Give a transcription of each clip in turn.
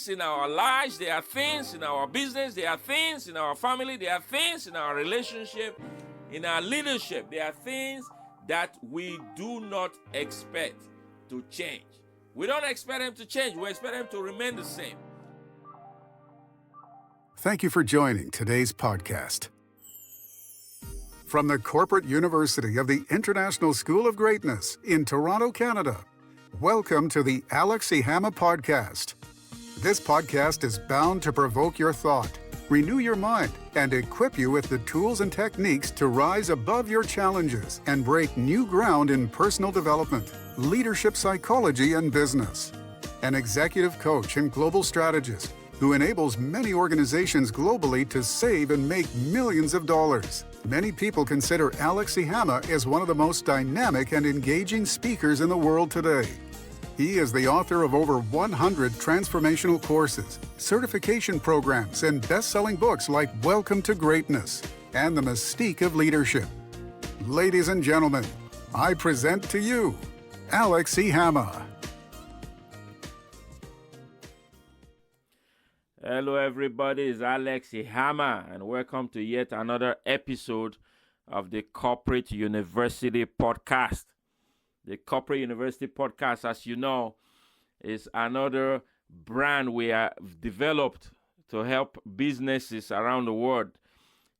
things in our lives, there are things in our business, there are things in our family, there are things in our relationship, in our leadership. There are things that we do not expect to change. We don't expect them to change. We expect them to remain the same. Thank you for joining today's podcast. From the Corporate University of the International School of Greatness in Toronto, Canada, welcome to the Alex Ihama podcast. This podcast is bound to provoke your thought, renew your mind, and equip you with the tools and techniques to rise above your challenges and break new ground in personal development, leadership psychology, and business. An executive coach and global strategist who enables many organizations globally to save and make millions of dollars. Many people consider Alex Ihama as one of the most dynamic and engaging speakers in the world today. He is the author of over 100 transformational courses, certification programs, and best-selling books like Welcome to Greatness and The Mystique of Leadership. Ladies and gentlemen, I present to you, Alex Ihama. Hello everybody, it's Alex Ihama and welcome to yet another episode of the Corporate University podcast. The Corporate University podcast, as you know, is another brand we have developed to help businesses around the world.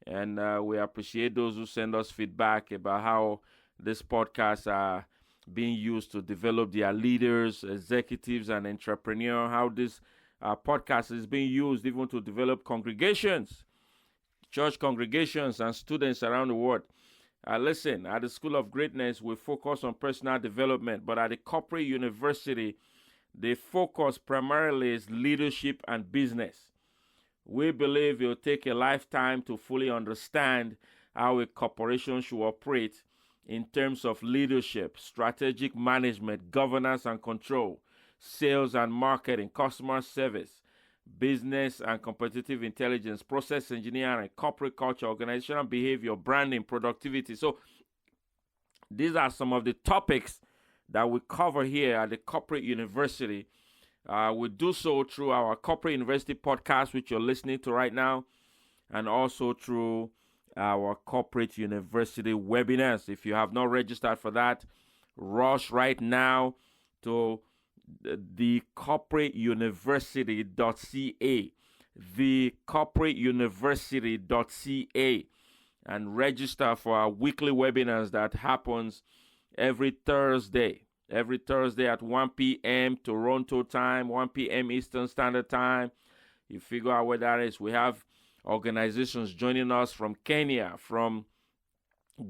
And we appreciate those who send us feedback about how this podcast are being used to develop their leaders, executives, and entrepreneurs, how this podcast is being used even to develop congregations, church congregations, and students around the world. Listen, at the School of Greatness, we focus on personal development, but at the Corporate University, the focus primarily is leadership and business. We believe it will take a lifetime to fully understand how a corporation should operate in terms of leadership, strategic management, governance and control, sales and marketing, customer service, business and competitive intelligence, process engineering, corporate culture, organizational behavior, branding, productivity. So these are some of the topics that we cover here at the Corporate University. We do so through our Corporate University podcast, which you're listening to right now, and also through our Corporate University webinars. If you have not registered for that, rush right now to the corporateuniversity.ca, thecorporateuniversity.ca, and register for our weekly webinars that happens every Thursday at 1 p.m. Toronto time, 1 p.m. Eastern Standard Time. You figure out where that is. We have organizations joining us from Kenya, from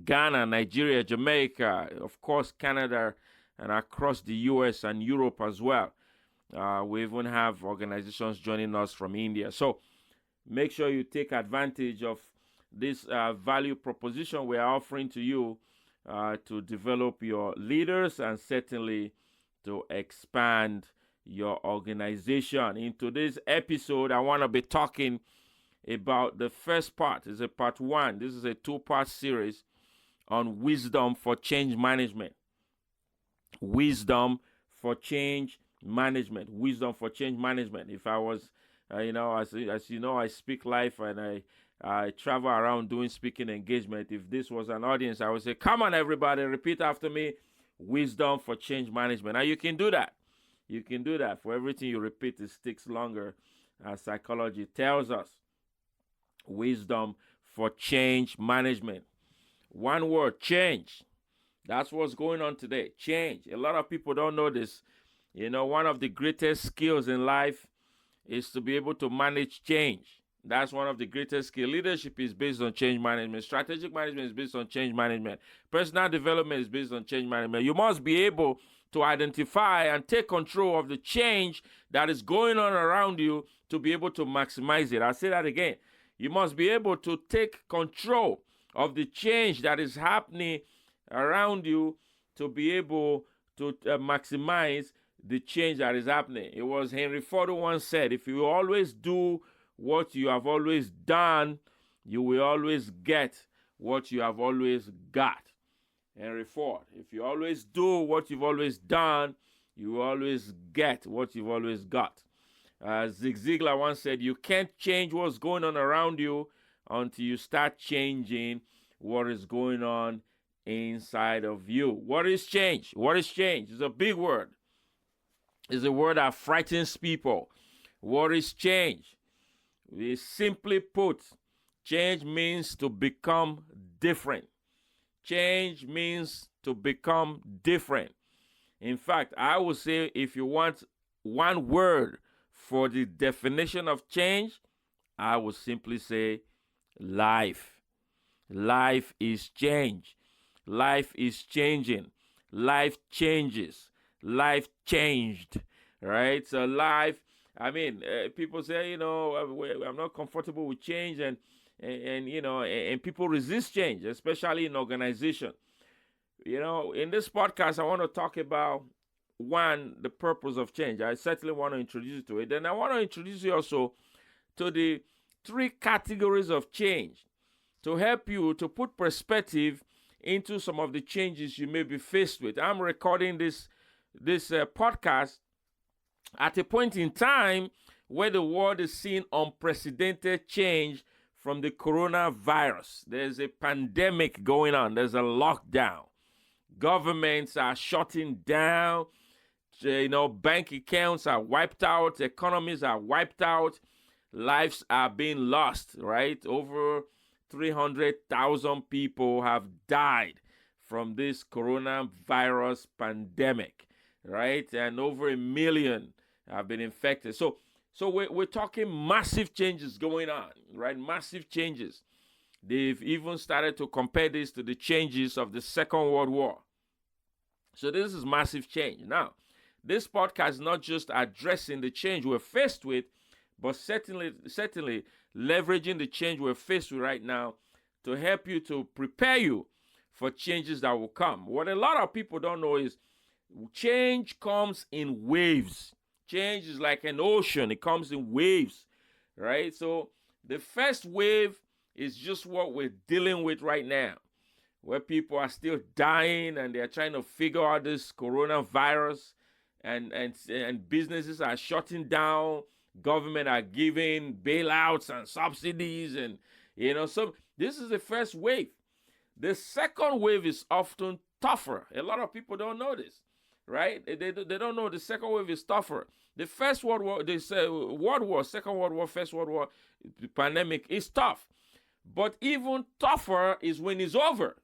Ghana, Nigeria, Jamaica, of course, Canada, and across the U.S. and Europe as well. We even have organizations joining us from India. So make sure you take advantage of this value proposition we are offering to you to develop your leaders and certainly to expand your organization. In today's episode, I want to be talking about the first part. It's a part one. This is a two-part series on wisdom for change management. Wisdom for change management. Wisdom for change management. If I was, as you know, I speak live and I travel around doing speaking engagement. If this was an audience, I would say, come on, everybody, repeat after me. Wisdom for change management. Now, you can do that. You can do that. For everything you repeat, it sticks longer, as psychology tells us. Wisdom for change management. One word, change. That's what's going on today. Change. A lot of people don't know this. One of the greatest skills in life is to be able to manage change. That's one of the greatest skills. Leadership is based on change management. Strategic management is based on change management. Personal development is based on change management. You must be able to identify and take control of the change that is going on around you to be able to maximize it. I'll say that again. You must be able to take control of the change that is happening around you to be able to maximize the change that is happening. It was Henry Ford who once said, if you always do what you have always done, you will always get what you have always got. Henry Ford. If you always do what you've always done, you will always get what you've always got. Zig Ziglar once said, you can't change what's going on around you until you start changing what is going on inside of you. What is change? What is change? It's a big word. It's a word that frightens people. What is change? We simply put, change means to become different. Change means to become different. In fact, I would say if you want one word for the definition of change, I would simply say life. Life is change. Life is changing. Life changes. Life changed. Right? So life, I mean, people say, you know, I'm not comfortable with change, and you know, and people resist change, especially in organization. You know, in this podcast, I want to talk about, one, the purpose of change. I certainly want to introduce you to it. Then I want to introduce you also to the 3 categories of change to help you to put perspective into some of the changes you may be faced with. I'm recording this podcast at a point in time where the world is seeing unprecedented change from the coronavirus. There's a pandemic going on. There's a lockdown. Governments are shutting down. You know, bank accounts are wiped out. Economies are wiped out. Lives are being lost, right? Over 300,000 people have died from this coronavirus pandemic, right? And over 1 million have been infected. So we're talking massive changes going on, right? Massive changes. They've even started to compare this to the changes of the Second World War. So this is massive change. Now, this podcast is not just addressing the change we're faced with, but certainly leveraging the change we're faced with right now to help you, to prepare you for changes that will come. What a lot of people don't know is change comes in waves. Change is like an ocean. It comes in waves, right? So the first wave is just what we're dealing with right now, where people are still dying and they're trying to figure out this coronavirus, and businesses are shutting down. Government are giving bailouts and subsidies, and you know, so this is the first wave. The second wave is often tougher. A lot of people don't know this, right? They don't know the second wave is tougher. The First World War, they say World War, Second World War, First World War, the pandemic is tough. But even tougher is when it's over.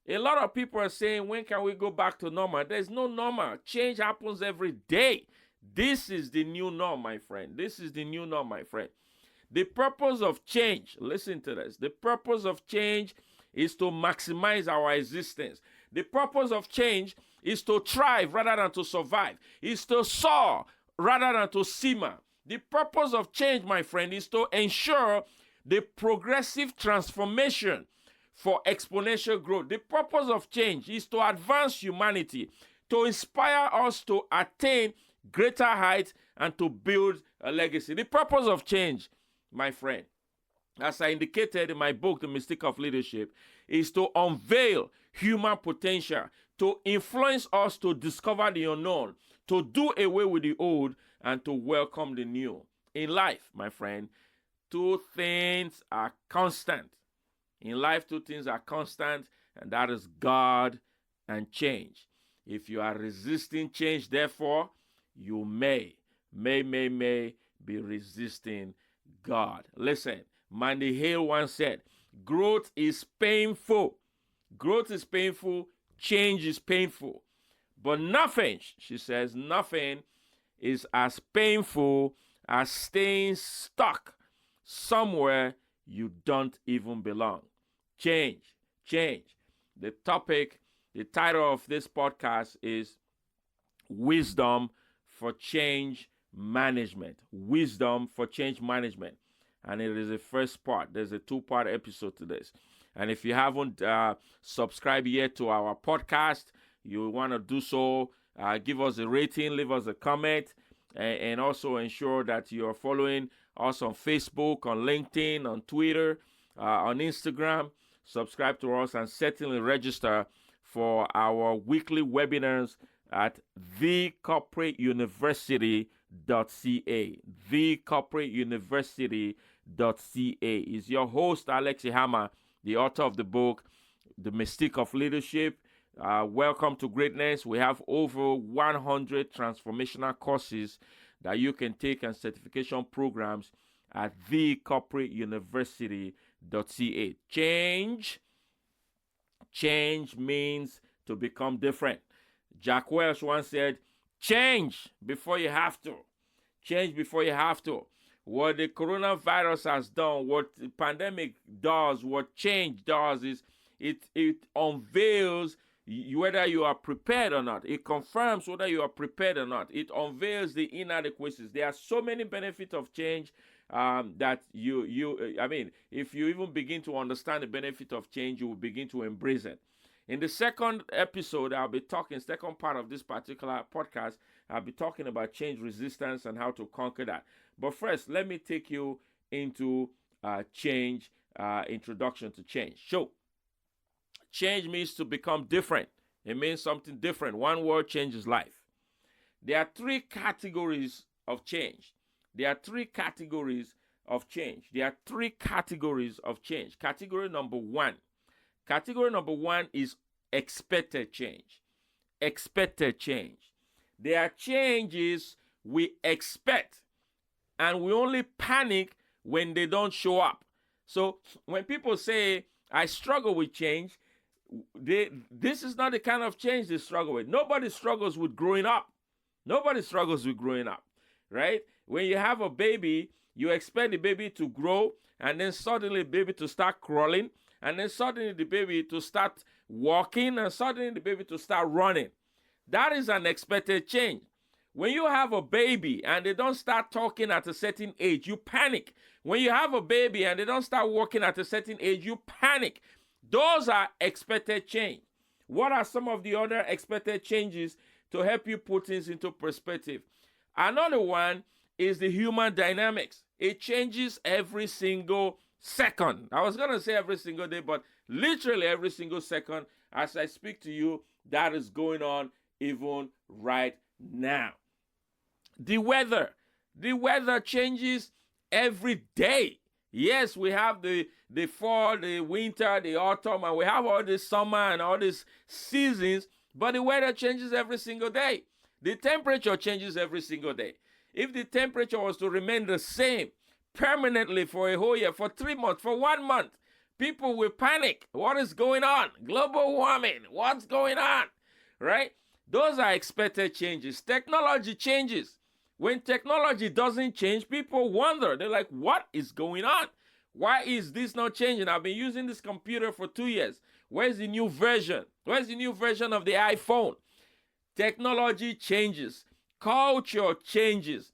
A lot of people are saying, when can we go back to normal? There's no normal. Change happens every day. This is the new norm, my friend. This is the new norm, my friend. The purpose of change, listen to this. The purpose of change is to maximize our existence. The purpose of change is to thrive rather than to survive. Is to soar rather than to simmer. The purpose of change, my friend, is to ensure the progressive transformation for exponential growth. The purpose of change is to advance humanity, to inspire us to attain greater heights, and to build a legacy. The purpose of change, my friend, as I indicated in my book, The Mystique of Leadership, is to unveil human potential, to influence us to discover the unknown, to do away with the old, and to welcome the new. In life, my friend, 2 things are constant. In life, 2 things are constant, and that is God and change. If you are resisting change, therefore, you may be resisting God. Listen, Mandy Hale once said, growth is painful. Growth is painful. Change is painful. But nothing, she says, nothing is as painful as staying stuck somewhere you don't even belong. Change. The title of this podcast is Wisdom for Change Management. Wisdom for Change Management. And it is the first part. There's a 2-part episode to this. And if you haven't subscribed yet to our podcast, you want to do so. Give us a rating, leave us a comment, and also ensure that you're following us on Facebook, on LinkedIn, on Twitter, on Instagram. Subscribe to us and certainly register for our weekly webinars at thecorporateuniversity.ca. Thecorporateuniversity.ca. Is your host, Alex Ihama, the author of the book, The Mystique of Leadership. Welcome to Greatness. We have over 100 transformational courses that you can take and certification programs at thecorporateuniversity.ca. Change means to become different. Jack Welch once said, change before you have to. Change before you have to. What the coronavirus has done, what the pandemic does, what change does is it unveils whether you are prepared or not. It confirms whether you are prepared or not. It unveils the inadequacies. There are so many benefits of change that if you even begin to understand the benefit of change, you will begin to embrace it. In the second episode, second part of this particular podcast, I'll be talking about change resistance and how to conquer that. But first, let me take you into introduction to change. So, change means to become different. It means something different. One word changes life. There are three categories of change. Category number one is expected change. There are changes we expect, and we only panic when they don't show up. So when people say, I struggle with change, this is not the kind of change they struggle with. Nobody struggles with growing up, right? When you have a baby, you expect the baby to grow, and then suddenly the baby to start crawling, and then suddenly the baby to start walking, and suddenly the baby to start running. That is an expected change. When you have a baby and they don't start talking at a certain age, you panic. When you have a baby and they don't start walking at a certain age, you panic. Those are expected change. What are some of the other expected changes to help you put things into perspective? Another one is the human dynamics. It changes every single second. I was going to say every single day, but literally every single second as I speak to you, that is going on even right now. The weather changes every day. Yes, we have the fall, the winter, the autumn, and we have all this summer and all these seasons, but the weather changes every single day. The temperature changes every single day. If the temperature was to remain the same permanently for a whole year, for 3 months, for 1 month, people will panic. What is going on? Global warming. What's going on? Right? Those are expected changes. Technology changes. When technology doesn't change, people wonder. They're like, what is going on? Why is this not changing? I've been using this computer for 2 years. Where's the new version? Where's the new version of the iPhone? Technology changes. Culture changes.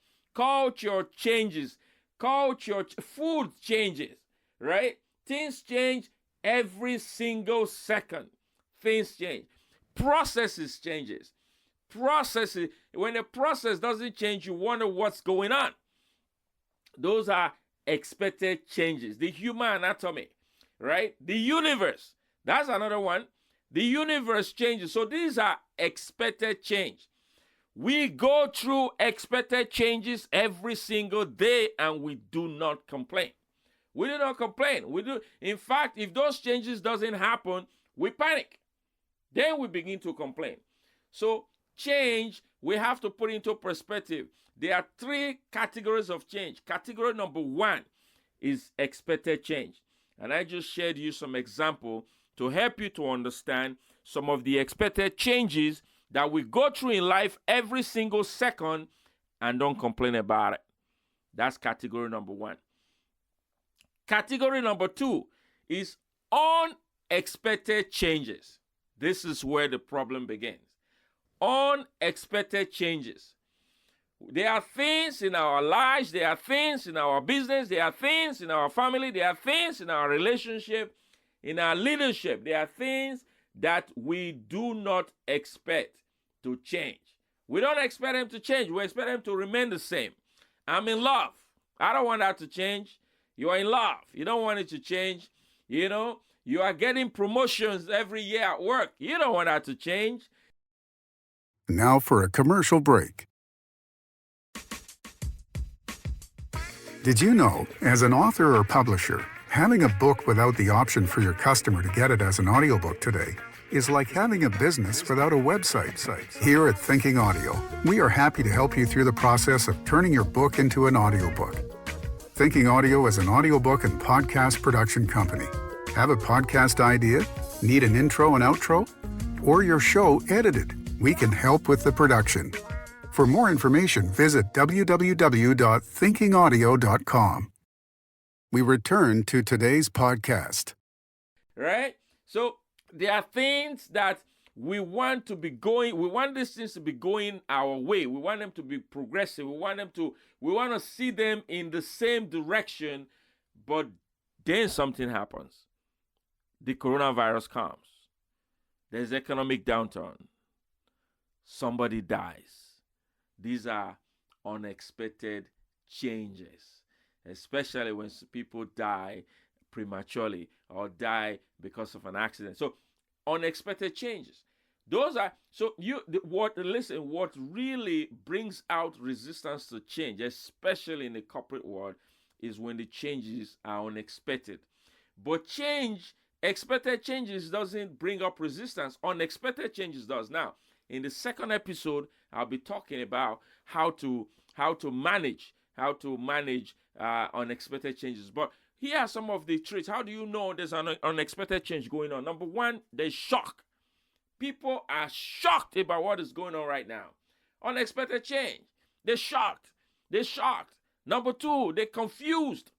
Food changes, right? Things change every single second. Things change. Processes changes. When a process doesn't change, you wonder what's going on. Those are expected changes. The human anatomy, right? The universe, that's another one. The universe changes. So these are expected change. We go through expected changes every single day, and we do not complain. We do not complain. In fact, if those changes doesn't happen, we panic. Then we begin to complain. So change, we have to put into perspective. There are three categories of change. Category number one is expected change. And I just shared you some example to help you to understand some of the expected changes that we go through in life every single second and don't complain about it. That's category number one. Category number two is unexpected changes. This is where the problem begins. Unexpected changes. There are things in our lives, there are things in our business, there are things in our family, there are things in our relationship, in our leadership. There are things that we do not expect to change. We don't expect them to change. We expect them to remain the same. I'm in love. I don't want that to change. You are in love. You don't want it to change. You know, you are getting promotions every year at work. You don't want that to change. Now for a commercial break. Did you know, as an author or publisher, having a book without the option for your customer to get it as an audiobook today is like having a business without a website. Here at Thinking Audio, we are happy to help you through the process of turning your book into an audiobook. Thinking Audio is an audiobook and podcast production company. Have a podcast idea? Need an intro and outro? Or your show edited? We can help with the production. For more information, visit www.thinkingaudio.com. We return to today's podcast. Right? So there are things that we want to be going, we want these things to be going our way. We want them to be progressive. We want to see them in the same direction, but then something happens. The coronavirus comes. There's economic downturn. Somebody dies. These are unexpected changes, especially when people die prematurely or die because of an accident. So unexpected changes. Those are what really brings out resistance to change, especially in the corporate world, is when the changes are unexpected. But expected changes doesn't bring up resistance. Unexpected changes does. Now, in the second episode, I'll be talking about how to manage unexpected changes. But here are some of the traits. How do you know there's an unexpected change going on? Number one, there's shock. People are shocked about what is going on right now. Unexpected change. They're shocked. Number two, they're confused.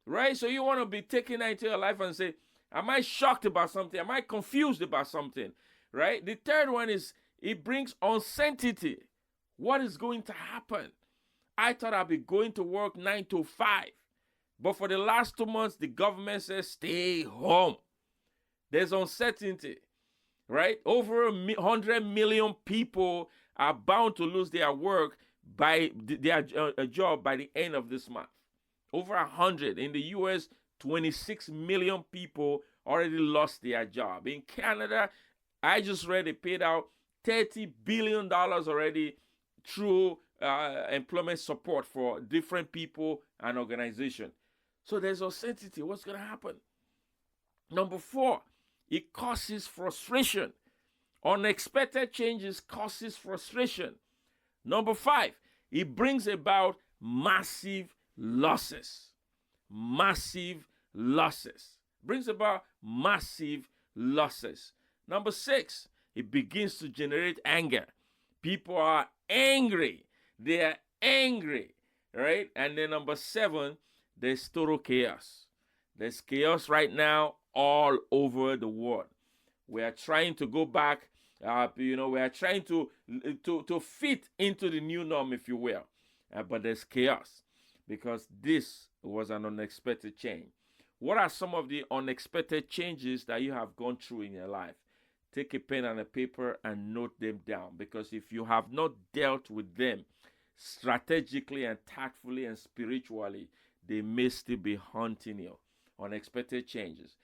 Right? So you want to be taking that into your life and say, am I shocked about something? Am I confused about something? Right? The third one is it brings uncertainty. What is going to happen? I thought I'd be going to work 9 to 5. But for the last 2 months, the government says stay home. There's uncertainty. Right? Over 100 million people are bound to lose their work by their job by the end of this month. Over 100. In the US, 26 million people already lost their job. In Canada, I just read they paid out $30 billion already through employment support for different people and organizations. So there's uncertainty. What's going to happen? Number 4, it causes frustration. Unexpected changes causes frustration. Number 5, it brings about massive losses. Brings about massive losses. Number 6, it begins to generate anger. People are angry. They are angry, right? And then number 7, there's total chaos. There's chaos right now all over the world. We are trying to go back. We are trying to fit into the new norm, if you will. But there's chaos because this was an unexpected change. What are some of the unexpected changes that you have gone through in your life? Take a pen and a paper and note them down, because if you have not dealt with them strategically and tactfully and spiritually, they may still be haunting you. Unexpected changes.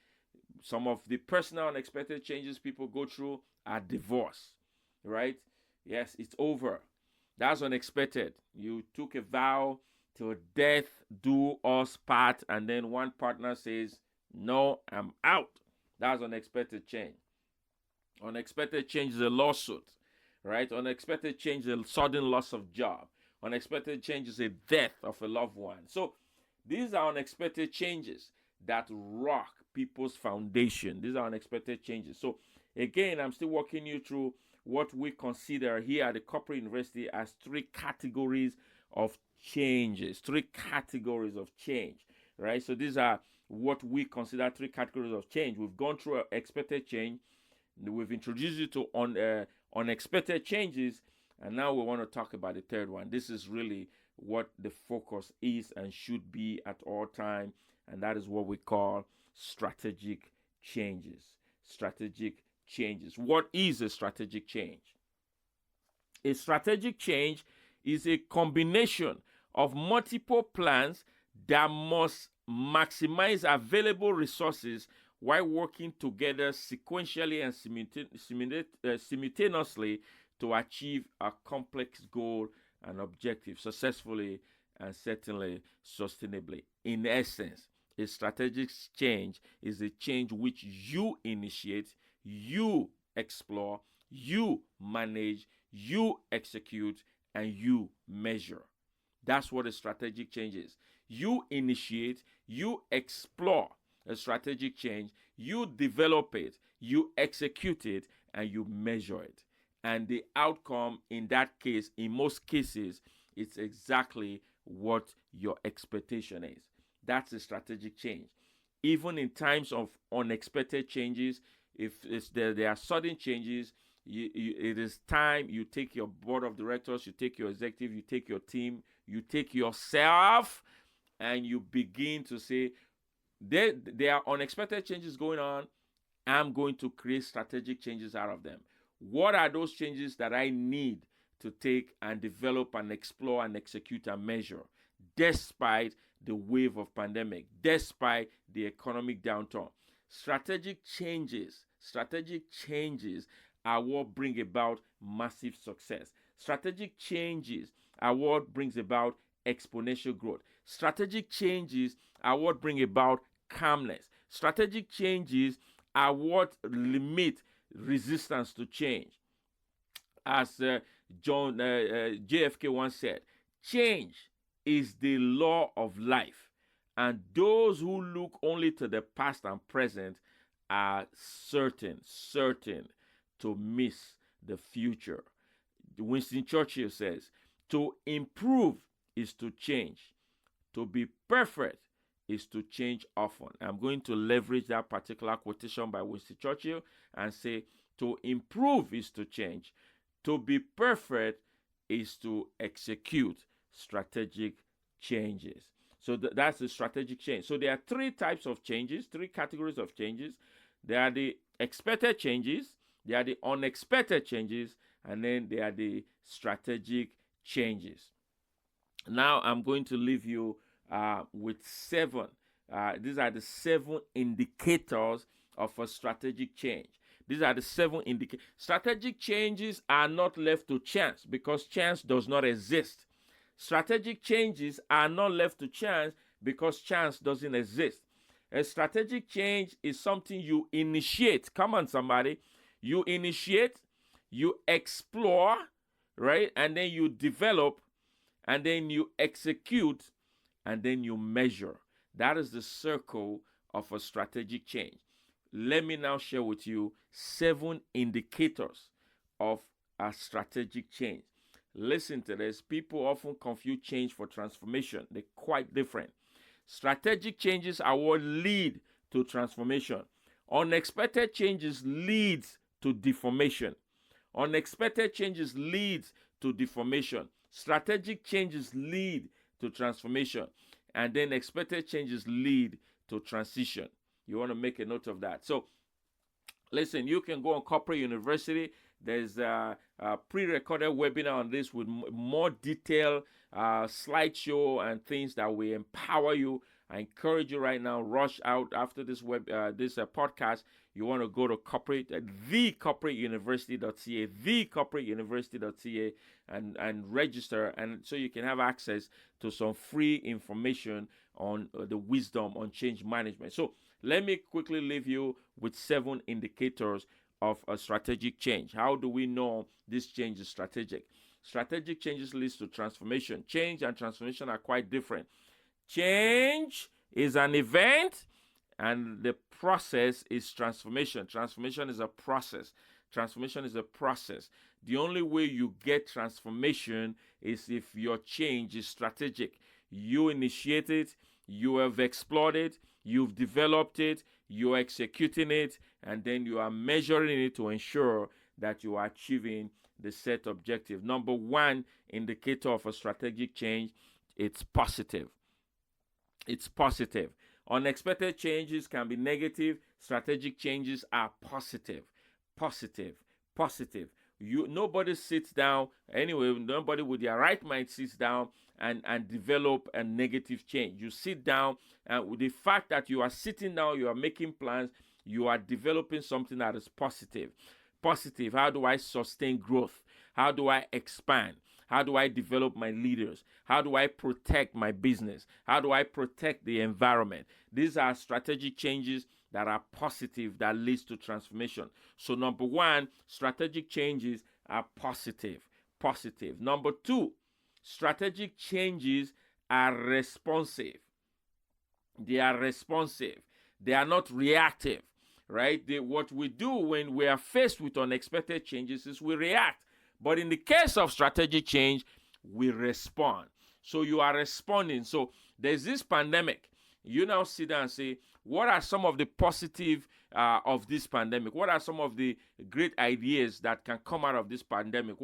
Some of the personal unexpected changes people go through are divorce, right? Yes, it's over. That's unexpected. You took a vow till death do us part, and then one partner says, no, I'm out. That's unexpected change. Unexpected change is a lawsuit, right? Unexpected change is a sudden loss of job. Unexpected change is a death of a loved one. So these are unexpected changes that rock people's foundation. These are unexpected changes. So again, I'm still walking you through what we consider here at the Corporate University as 3 categories of changes. 3 categories of change, right? So these are what we consider 3 categories of change. We've gone through expected change. We've introduced you to unexpected changes, and now we want to talk about the third one. This is really what the focus is and should be at all time, and that is what we call strategic changes. Strategic changes. What is a strategic change? A strategic change is a combination of multiple plans that must maximize available resources while working together sequentially and simultaneously to achieve a complex goal and objective successfully and certainly sustainably. In essence, a strategic change is a change which you initiate, you explore, you manage, you execute, and you measure. That's what a strategic change is. You initiate, you explore a strategic change, you develop it, you execute it, and you measure it. And the outcome in that case, in most cases, it's exactly what your expectation is. That's a strategic change. Even in times of unexpected changes, if there are sudden changes, it is time you take your board of directors, you take your executive, you take your team, you take yourself, and you begin to say, there are unexpected changes going on. I'm going to create strategic changes out of them. What are those changes that I need to take and develop and explore and execute and measure, despite the wave of pandemic, despite the economic downturn? Strategic changes are what bring about massive success. Strategic changes are what brings about exponential growth. Strategic changes are what bring about calmness. Strategic changes are what limit resistance to change. As JFK once said, change is the law of life, and those who look only to the past and present are certain to miss the future. Winston Churchill says, to improve is to change. To be perfect is to change often. I'm going to leverage that particular quotation by Winston Churchill and say, to improve is to change. To be perfect is to execute strategic changes. So that's the strategic change. So there are three types of changes, three categories of changes. There are the expected changes, there are the unexpected changes, and then there are the strategic changes. Now I'm going to leave you with seven. These are the 7 indicators of a strategic change. These are the 7 indicators. Strategic changes are not left to chance because chance does not exist. Strategic changes are not left to chance because chance doesn't exist. A strategic change is something you initiate. Come on, somebody. You initiate, you explore, right? And then you develop, and then you execute, and then you measure. That is the circle of a strategic change. Let me now share with you 7 indicators of a strategic change. Listen to this. People often confuse change for transformation. They're quite different. Strategic changes are what lead to transformation. Unexpected changes leads to deformation. Unexpected changes leads to deformation. Strategic changes lead to transformation. And then expected changes lead to transition. You want to make a note of that. So, listen, you can go on Corporate University. There's a pre-recorded webinar on this with more detailed slideshow and things that will empower you. I encourage you right now, rush out after this podcast. You want to go to thecorporateuniversity.ca, thecorporateuniversity.ca, and register, and so you can have access to some free information on the wisdom on change management. So let me quickly leave you with 7 indicators of a strategic change. How do we know this change is strategic? Strategic changes leads to transformation. Change and transformation are quite different. Change is an event, and the process is transformation. Transformation is a process. Transformation is a process. The only way you get transformation is if your change is strategic. You initiate it, you have explored it, you've developed it, you're executing it, and then you are measuring it to ensure that you are achieving the set objective. Number 1 indicator of a strategic change, it's positive. It's positive. Unexpected changes can be negative. Strategic changes are positive. Positive. Nobody sits down, anyway, nobody with their right mind sits down and develop a negative change. You sit down, and with the fact that you are sitting down, you are making plans, You are developing something that is positive. Positive. How do I sustain growth? How do I expand? How do I develop my leaders? How do I protect my business? How do I protect the environment? These are strategic changes that are positive, that leads to transformation. So number one, strategic changes are positive. Positive. Number two, strategic changes are responsive. They are responsive. They are not reactive, right? What we do when we are faced with unexpected changes is we react. But in the case of strategic change, we respond. So you are responding. So there's this pandemic. You now sit down and say, what are some of the positive of this pandemic? What are some of the great ideas that can come out of this pandemic?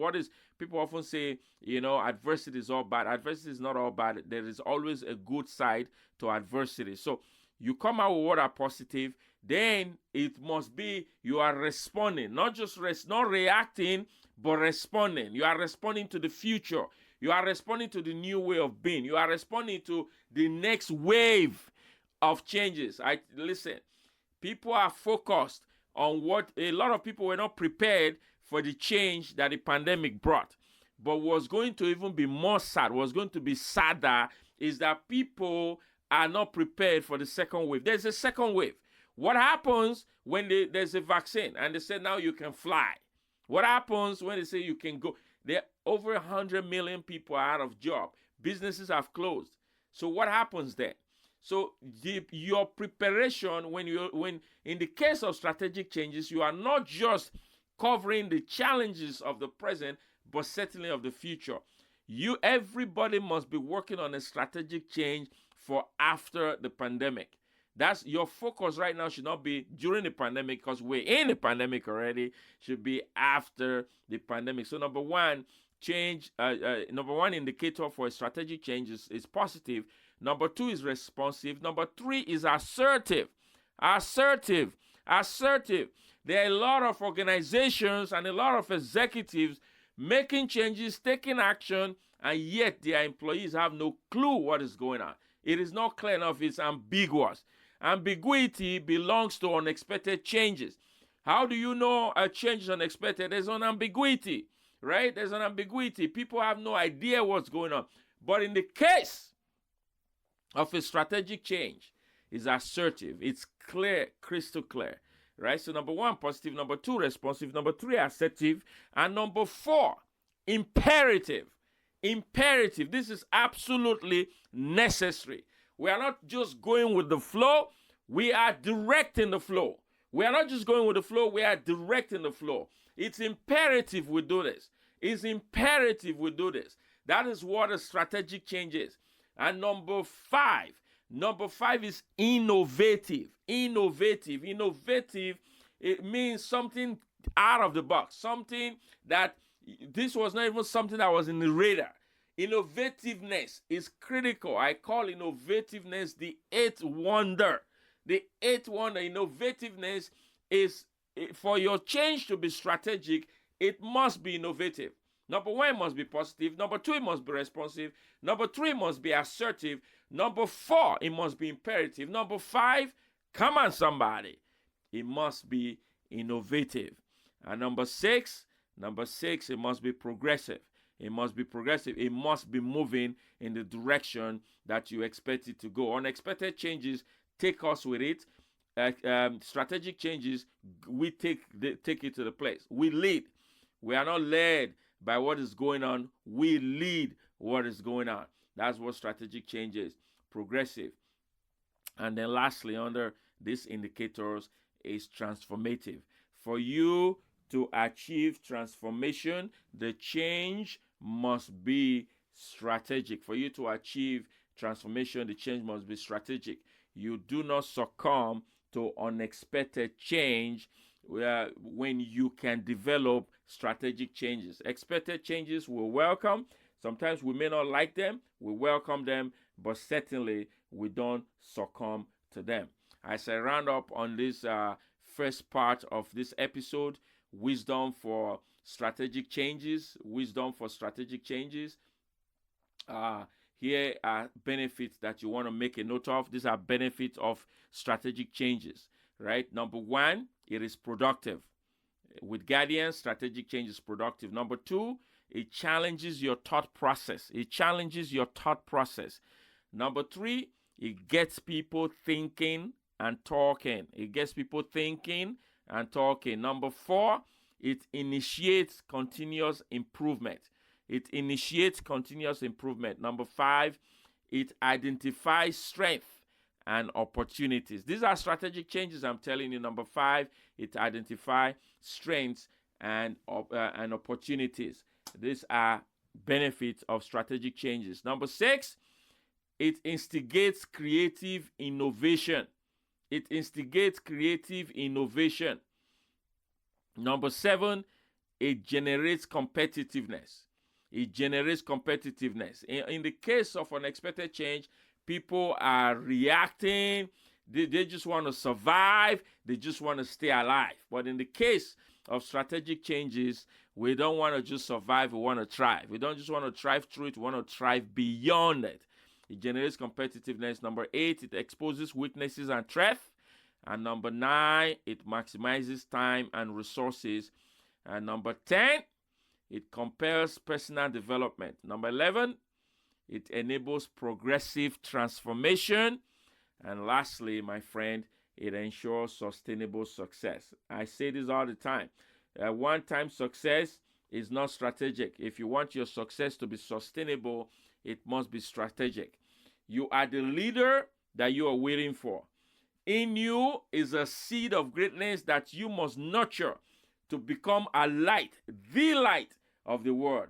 People often say, adversity is all bad. Adversity is not all bad. There is always a good side to adversity. So you come out with what are positive, then it must be you are responding, not reacting, but responding. You are responding to the future. You are responding to the new way of being. You are responding to the next wave of changes. Listen, people are focused on what a lot of people were not prepared for the change that the pandemic brought. But what's going to even be more sad, what's going to be sadder, is that people are not prepared for the second wave. There's a second wave. What happens when there's a vaccine and they say now you can fly? What happens when they say you can go? There over 100 million people are out of job. Businesses have closed. So what happens then? So your preparation, when in the case of strategic changes, you are not just covering the challenges of the present, but certainly of the future. Everybody must be working on a strategic change for after the pandemic. That's your focus right now. Should not be during the pandemic, because we're in the pandemic already. Should be after the pandemic. So number one indicator for a strategic change is positive. Number two is responsive. Number three is assertive. Assertive. There are a lot of organizations and a lot of executives making changes, taking action, and yet their employees have no clue what is going on. It is not clear enough. It's ambiguous. Ambiguity belongs to unexpected changes. How do you know a change is unexpected? There's an ambiguity, right? There's an ambiguity. People have no idea what's going on. But in the case of a strategic change, it's assertive. It's clear, crystal clear, right? So number one, positive. Number two, responsive. Number three, assertive. And number four, imperative. Imperative. This is absolutely necessary. We are not just going with the flow. We are directing the flow. We are not just going with the flow. We are directing the flow. It's imperative we do this. It's imperative we do this. That is what a strategic change is. And number five is innovative. Innovative. It means something out of the box. Something that this was not even something that was in the radar. Innovativeness is critical. I call innovativeness the eighth wonder. The eighth wonder. Innovativeness is, for your change to be strategic, it must be innovative. Number one, it must be positive. Number two, it must be responsive. Number three, it must be assertive. Number four, it must be imperative. Number five, come on somebody, it must be innovative. And number six, it must be progressive. It must be progressive. It must be moving in the direction that you expect it to go. Unexpected changes take us with it. Strategic changes, we take it to the place. We lead. We are not led by what is going on. We lead what is going on. That's what strategic change is. Progressive. And then lastly, under these indicators is transformative. For you to achieve transformation, the change must be strategic. For you to achieve transformation, the change must be strategic. You do not succumb to unexpected change when you can develop strategic changes. Expected changes we welcome. Sometimes we may not like them. We welcome them, but certainly we don't succumb to them. As I round up on this first part of this episode, wisdom for strategic changes. Here are benefits that you want to make a note of. These are benefits of strategic changes. right? Number one, it is productive. With guidance, strategic change is productive. Number two, it challenges your thought process. It challenges your thought process. Number three, it gets people thinking and talking. It gets people thinking and talking. Number four, it initiates continuous improvement. It initiates continuous improvement. Number five, it identifies strength and opportunities. These are strategic changes I'm telling you. Number five, it identifies strengths and opportunities. These are benefits of strategic changes. Number six, it instigates creative innovation. It instigates creative innovation. Number seven, it generates competitiveness. It generates competitiveness. In the case of unexpected change, people are reacting. They just want to survive. They just want to stay alive. But in the case of strategic changes, we don't want to just survive. We want to thrive. We don't just want to thrive through it. We want to thrive beyond it. It generates competitiveness. Number eight, it exposes weaknesses and threats. And number nine, it maximizes time and resources. And number 10, it compels personal development. Number 11, it enables progressive transformation. And lastly, my friend, it ensures sustainable success. I say this all the time. One-time success is not strategic. If you want your success to be sustainable, it must be strategic. You are the leader that you are waiting for. In you is a seed of greatness that you must nurture to become a light, the light of the world.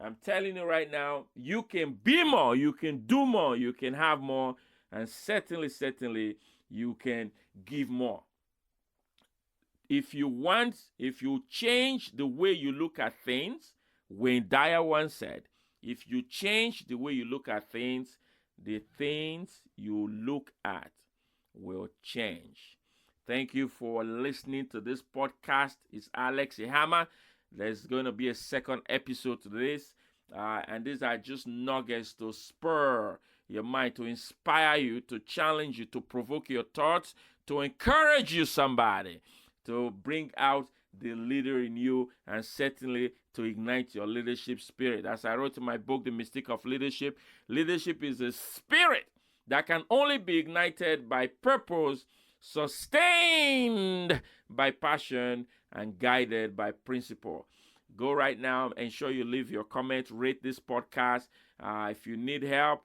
I'm telling you right now, you can be more, you can do more, you can have more, and certainly, you can give more. If you change the way you look at things, Wayne Dyer once said, if you change the way you look at things, the things you look at will change. Thank you for listening to this podcast. It's Alex Ihama. There's going to be a second episode to this. And these are just nuggets to spur your mind, to inspire you, to challenge you, to provoke your thoughts, to encourage you, somebody, to bring out the leader in you, and certainly to ignite your leadership spirit. As I wrote in my book, The Mystique of Leadership, leadership is a spirit that can only be ignited by purpose, sustained by passion, and guided by principle. Go right now, ensure you leave your comment, rate this podcast. If you need help,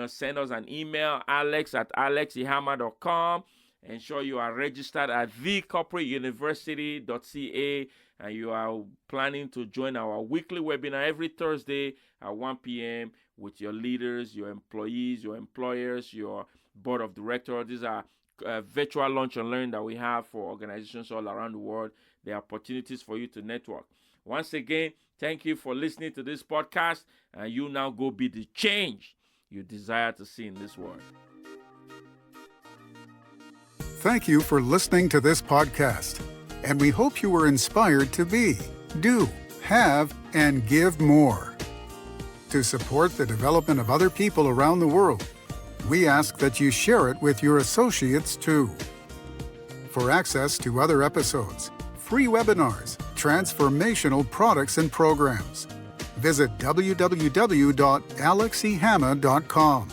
send us an email, alex@alexihama.com. Ensure you are registered at thecorporateuniversity.ca, and you are planning to join our weekly webinar every Thursday at 1 p.m. with your leaders, your employees, your employers, your board of directors. These are virtual lunch and learn that we have for organizations all around the world. There are opportunities for you to network. Once again, thank you for listening to this podcast, and you now go be the change you desire to see in this world. Thank you for listening to this podcast, and we hope you were inspired to be, do, have, and give more. To support the development of other people around the world, we ask that you share it with your associates too. For access to other episodes, free webinars, transformational products and programs, visit www.alexihama.com.